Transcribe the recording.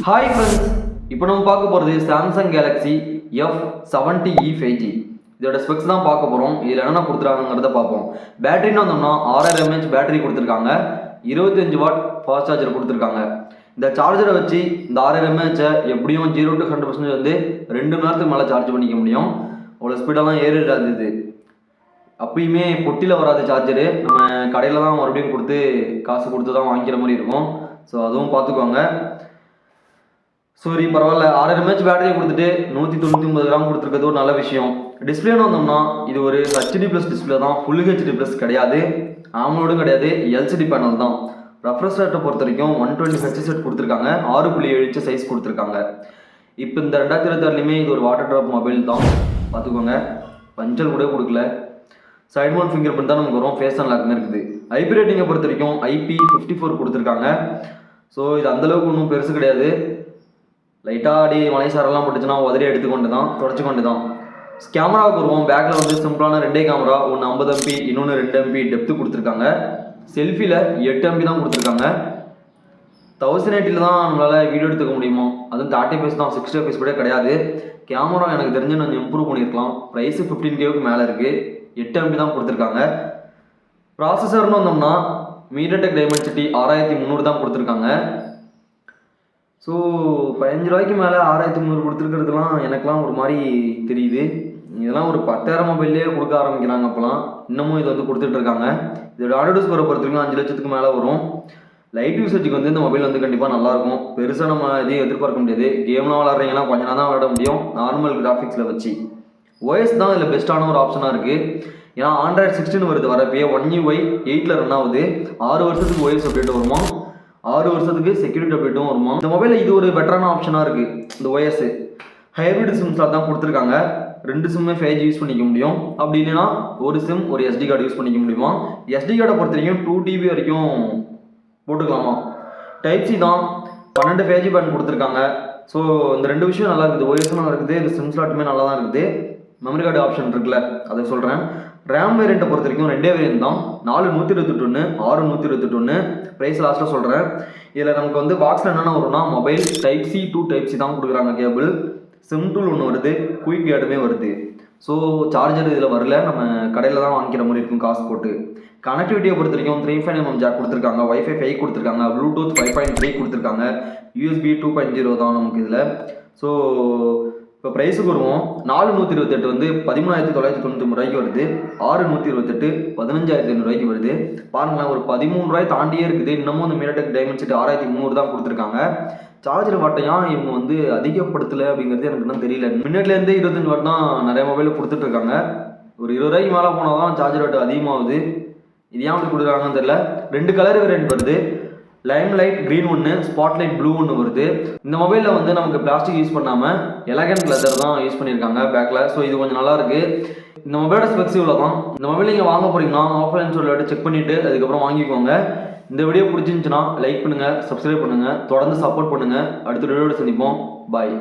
Hi friends, இப்போ நம்ம பார்க்க போகிறது சாம்சங் கேலக்ஸி F70e 5G. இதோட ஸ்பெக்ஸ் தான் பார்க்க போகிறோம். இதில் என்னென்ன கொடுத்துருக்காங்கிறத பார்ப்போம். பேட்டரின்னு வந்தோம்னா 6000 mAh பேட்டரி கொடுத்துருக்காங்க. 25 வாட் ஃபாஸ்ட் சார்ஜர் கொடுத்துருக்காங்க. இந்த சார்ஜரை வச்சு இந்த 6000 mAh எப்படியும் 0 to 100% வந்து 2 மணி நேரத்துக்கு மேலே சார்ஜ் பண்ணிக்க முடியும். அவ்வளோ ஸ்பீடெல்லாம் ஏறிடாது. இது அப்பயுமே பொட்டியில் வராது சார்ஜரு. நம்ம கடையில் தான் மறுபடியும் கொடுத்து காசு கொடுத்து தான் வாங்கிக்கிற மாதிரி இருக்கும். ஸோ அதுவும் பார்த்துக்கோங்க. சரி, பரவாயில்ல. 6000 mAh பேட்டரி கொடுத்துட்டு 199 கிராம் கொடுத்துருக்கிறது ஒரு நல்ல விஷயம். டிஸ்பிளேன்னு வந்தோம்னா இது ஒரு HD+ டிஸ்பிளே தான், ஃபுல் HD+ கிடையாது, ஆமோடும் கிடையாது, LCD பேனல் தான். ரெஃப்ரெஷ் ரேட்டை பொறுத்த வரைக்கும் 120 Hz கொடுத்துருக்காங்க, 6.7 இன்ச் சைஸ் கொடுத்துருக்காங்க. இப்போ இந்த 2026லையுமே இது ஒரு வாட்டர் ட்ராப் மொபைல் தான், பார்த்துக்கோங்க. பஞ்சல் கூட கொடுக்கல. சைட் மவுண்ட் ஃபிங்கர் பிரிண்ட் தான் நமக்கு வரும், ஃபேஸ் அன்லாக்னு இருக்குது. ஐபி ரேட்டிங்கை பொறுத்த வரைக்கும் IP54 கொடுத்துருக்காங்க. ஸோ இது அந்தளவுக்கு ஒன்றும் பெருசு கிடையாது. லைட்டாக அடி மலை சாரெல்லாம் போட்டுச்சுன்னா உதறி எடுத்துக்கொண்டு தான் தொடச்சி கொண்டு தான். கேமராவுக்கு வருவோம். பேக்கில் வந்து சிம்பிளான 2 கேமரா, ஒன்று 50 MP, இன்னொன்று 2 MP டெப்த்து கொடுத்துருக்காங்க. செல்ஃபியில் 8 MP தான் கொடுத்துருக்காங்க. 1080 தான் நம்மளால் வீடியோ எடுத்துக்க முடியுமா, அதுவும் 30 fps தான், 60 fps கூட கிடையாது. கேமரா எனக்கு தெரிஞ்சு நான் இம்ப்ரூவ் பண்ணியிருக்கலாம். ப்ரைஸு 15K மேலே இருக்குது. 8 MP தான் கொடுத்துருக்காங்க. ப்ராசஸர்னு வந்தோம்னா MediaTek Dimensity 6300 தான் கொடுத்துருக்காங்க. ஸோ 15 ரூபாய்க்கு மேலே 6300 கொடுத்துருக்கிறதுலாம் எனக்குலாம் ஒரு மாதிரி தெரியுது. இதெல்லாம் ஒரு 10,000 மொபைல்லே கொடுக்க ஆரம்பிக்கிறாங்க. அப்போலாம் இன்னமும் இது வந்து கொடுத்துட்ருக்காங்க. இதோட ஆண்ட்ராய்டு ஸ்கோரை பொறுத்த வரைக்கும் 5 லட்சத்துக்கு மேலே வரும். லைட் யூசேஜுக்கு வந்து இந்த மொபைல் வந்து கண்டிப்பாக நல்லாயிருக்கும். பெருசாக நம்ம எதையும் எதிர்பார்க்க முடியாது. கேம்லாம் விளாட்றீங்கன்னா கொஞ்ச நேரம் தான் விளாட முடியும், நார்மல் கிராஃபிக்ஸில் வச்சு. OS தான் இதில் பெஸ்ட்டான ஒரு ஆப்ஷனாக இருக்குது. ஏன்னா Android 16 வருது, வரப்பே 1UI 8ல் ரன் ஆகுது. 6 வருஷத்துக்கு OS அப்டேட் வருமா, 6 வருஷத்துக்கு செக்யூரிட்டி அப்டேட்டும் வருமா. இந்த மொபைலில் இது ஒரு பெட்டரான ஆப்ஷனாக இருக்குது. இந்த OS ஹைப்ரிட் சிம் ஸ்லாட் தான் கொடுத்துருக்காங்க. 2 சிம்மே 5G யூஸ் பண்ணிக்க முடியும். அப்படி இல்லைன்னா ஒரு சிம் ஒரு SD கார்டு யூஸ் பண்ணிக்க முடியுமா. SD கார்டை பொறுத்த வரைக்கும் 2 TB வரைக்கும் போட்டுக்கலாமா. Type-C தான், 12 5G பேண்ட் கொடுத்துருக்காங்க. ஸோ இந்த 2 விஷயம் நல்லா இருக்குது. OS நல்லா இருக்குது, இந்த சிம் ஸ்லாட்டுமே நல்லா தான் இருக்குது. மெமரி கார்டு ஆப்ஷன் இருக்குல்ல, அதை சொல்கிறேன். ரேம் வேரியண்ட்டை பொறுத்த வரைக்கும் 2 வேரியன்ட் தான், 4 128, 6 128. ப்ரைஸ் லாஸ்ட்டில் சொல்கிறேன். இதில் நமக்கு வந்து பாக்ஸில் என்னென்ன வரும்னா மொபைல் Type-C to Type-C தான் கொடுக்குறாங்க. கேபிள் சிம் டூல் ஒன்று வருது, குயிக் கேடுமே வருது. ஸோ சார்ஜர் இதில் வரல, நம்ம கடையில் தான் வாங்கிக்கிற மாதிரி இருக்கும் காசு போட்டு. கனெக்டிவிட்டியை பொறுத்த வரைக்கும் 3.5mm ஜாக் கொடுத்துருக்காங்க, Wi-Fi 5 கொடுத்துருக்காங்க, Bluetooth 5.3 கொடுத்துருக்காங்க, USB 2.0 தான் நமக்கு இதில். ஸோ இப்போ ப்ரைஸுக்கு வருவோம். 4128 வந்து 13,999 ரூபாய்க்கு வருது. 6128 15,500 ரூபாய்க்கு வருது. பாருங்களேன், ஒரு 13 ரூபாய் தாண்டியே இருக்குது. இன்னமும் அந்த MediaTek Dimensity 6300 தான் கொடுத்துருக்காங்க. சார்ஜர் வாட்டையும் இவங்க வந்து அதிகப்படுத்தலை அப்படிங்கிறது எனக்கு இன்னும் தெரியல. முன்னாடிலேருந்தே 25 வாட் தான் நிறைய மொபைலில் கொடுத்துட்ருக்காங்க. ஒரு 20 ரூபாய்க்கு மேலே போனால் தான் சார்ஜர் வாட் அதிகமாகுது. இது ஏன் அப்படி கொடுக்குறாங்கன்னு தெரியல. 2 கலர் வேரியன்ட் வருது, லைம் லைட் க்ரீன் ஒன்று, ஸ்பாட்லைட் ப்ளூ ஒன்று வருது. இந்த மொபைலில் வந்து நமக்கு பிளாஸ்டிக் யூஸ் பண்ணாமல் எலகன்ட் லெதர் தான் யூஸ் பண்ணியிருக்காங்க பேக்கில். ஸோ இது கொஞ்சம் நல்லாயிருக்கு. இந்த மொபைலோட ஸ்பெக்ஸ் இவ்வளோ தான். இந்த மொபைல் நீங்கள் வாங்க போகிறீங்கன்னா ஆஃப்லைன் சொல்லிட்டு செக் பண்ணிவிட்டு அதுக்கப்புறம் வாங்கிக்கோங்க. இந்த வீடியோ பிடிச்சிருந்துச்சுன்னா லைக் பண்ணுங்கள், சப்ஸ்கிரைப் பண்ணுங்கள், தொடர்ந்து சப்போர்ட் பண்ணுங்கள். அடுத்த வீடியோட சந்திப்போம். பாய்.